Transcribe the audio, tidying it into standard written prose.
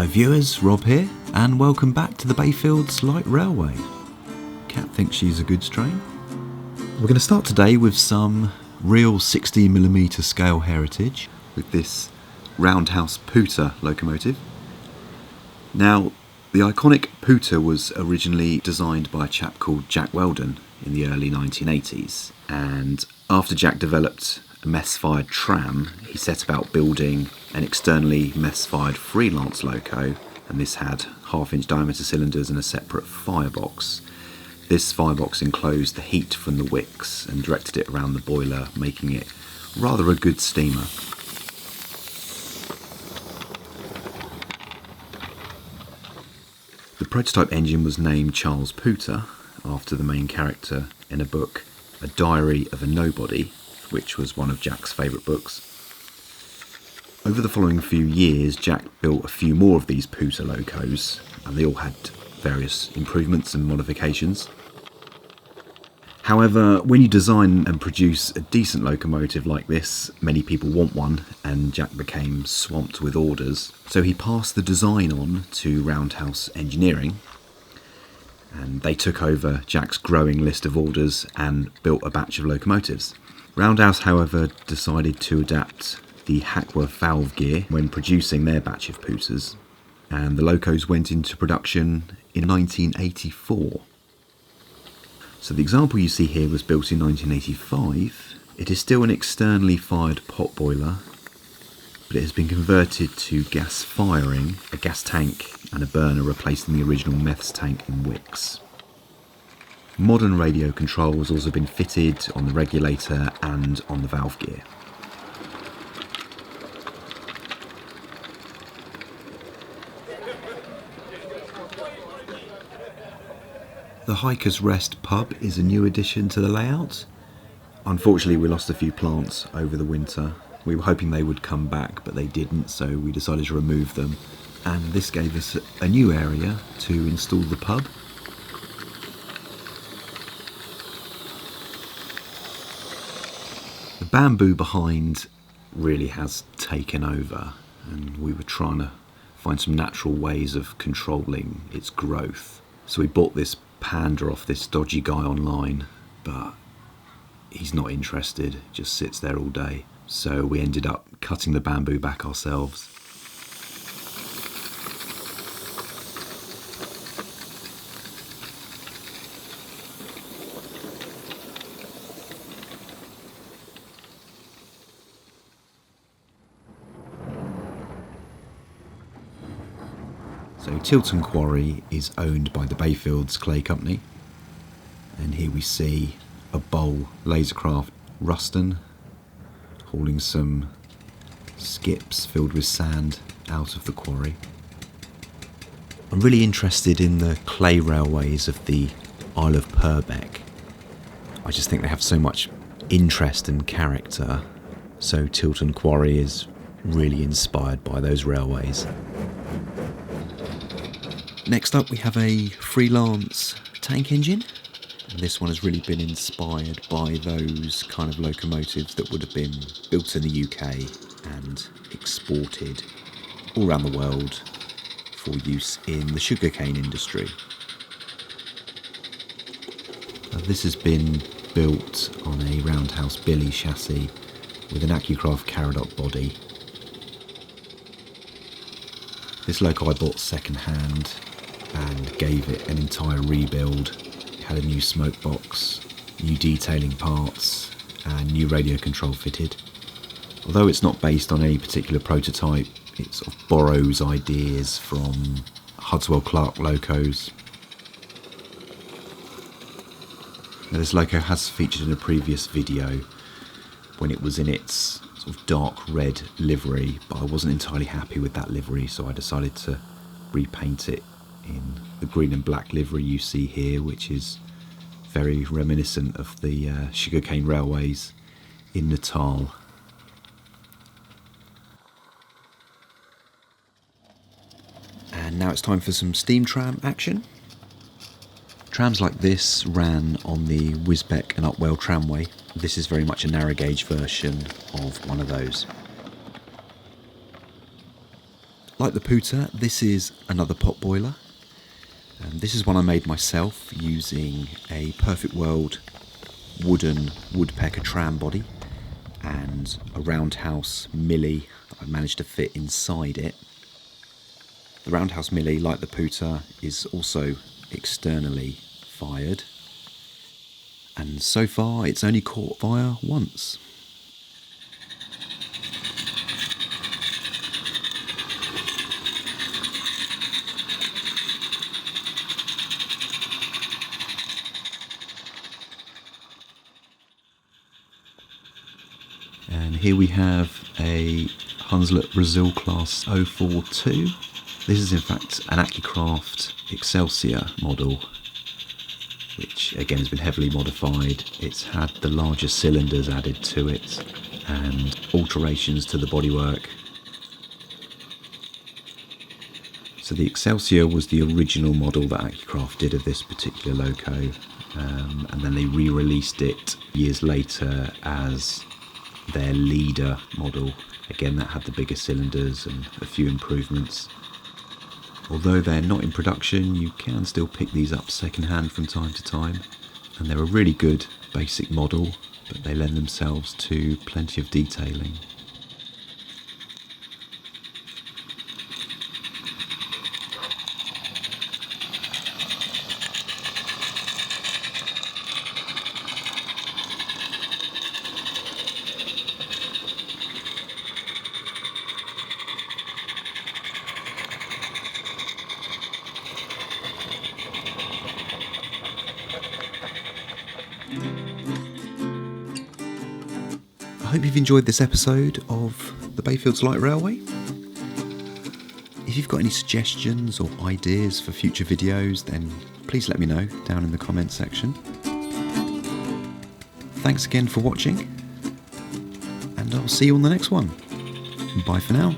Hello viewers, Rob here, and welcome back to the Bayfields Light Railway. Kat thinks she's a good strain. We're going to start today with some real 60mm scale heritage with this Roundhouse Pooter locomotive. Now, the iconic Pooter was originally designed by a chap called Jack Weldon in the early 1980s, and after Jack developed a mess-fired tram, he set about building an externally mess-fired Freelance loco, and this had half-inch diameter cylinders and a separate firebox. This firebox enclosed the heat from the wicks and directed it around the boiler, making it rather a good steamer. The prototype engine was named Charles Pooter, after the main character in a book, A Diary of a Nobody, which was one of Jack's favourite books. Over the following few years, Jack built a few more of these Pooter locos, and they all had various improvements and modifications. However, when you design and produce a decent locomotive like this, many people want one, and Jack became swamped with orders. So he passed the design on to Roundhouse Engineering, and they took over Jack's growing list of orders and built a batch of locomotives. Roundhouse, however, decided to adapt the Hackworth valve gear when producing their batch of Pooters, and the locos went into production in 1984. So the example you see here was built in 1985. It is still an externally fired pot boiler, but it has been converted to gas firing, a gas tank and a burner replacing the original meths tank and wicks. Modern radio control has also been fitted on the regulator and on the valve gear. The Hiker's Rest pub is a new addition to the layout. Unfortunately, we lost a few plants over the winter. We were hoping they would come back, but they didn't, so we decided to remove them. And this gave us a new area to install the pub. The bamboo behind really has taken over, and we were trying to find some natural ways of controlling its growth. So we bought this Panda off this dodgy guy online, but he's not interested, just sits there all day. So we ended up cutting the bamboo back ourselves. So Tilton Quarry is owned by the Bayfields Clay Company, and here we see a Bole Lasercraft Ruston hauling some skips filled with sand out of the quarry. I'm really interested in the clay railways of the Isle of Purbeck. I just think they have so much interest and character, so Tilton Quarry is really inspired by those railways. Next up we have a Freelance tank engine. And this one has really been inspired by those kind of locomotives that would have been built in the UK and exported all around the world for use in the sugarcane industry. This has been built on a Roundhouse Millie chassis with an Accucraft Caradoc body. This loco I bought second hand and gave it an entire rebuild. It had a new smoke box, new detailing parts and new radio control fitted. Although it's not based on any particular prototype, it sort of borrows ideas from Hudswell Clarke locos. Now, this loco has featured in a previous video when it was in its sort of dark red livery, but I wasn't entirely happy with that livery, so I decided to repaint it in the green and black livery you see here, which is very reminiscent of the sugarcane railways in Natal. And now it's time for some steam tram action. Trams like this ran on the Wisbeck and Upwell tramway. This is very much a narrow gauge version of one of those. Like the Pooter, this is another pot boiler. This is one I made myself using a Perfect World wooden woodpecker tram body and a Roundhouse Millie that I managed to fit inside it. The Roundhouse Millie, like the Pooter, is also externally fired, and so far it's only caught fire once. And here we have a Consulate Brazil class 042. This is in fact an Accucraft Excelsior model, which again has been heavily modified. It's had the larger cylinders added to it and alterations to the bodywork. So the Excelsior was the original model that Accucraft did of this particular Loco, and then they re-released it years later as their leader model. Again, that had the bigger cylinders and a few improvements. Although they're not in production, you can still pick these up second-hand from time to time, and they're a really good basic model, but they lend themselves to plenty of detailing. I hope you've enjoyed this episode of the Bayfields Light Railway. If you've got any suggestions or ideas for future videos, then please let me know down in the comments section. Thanks again for watching, and I'll see you on the next one. Bye for now.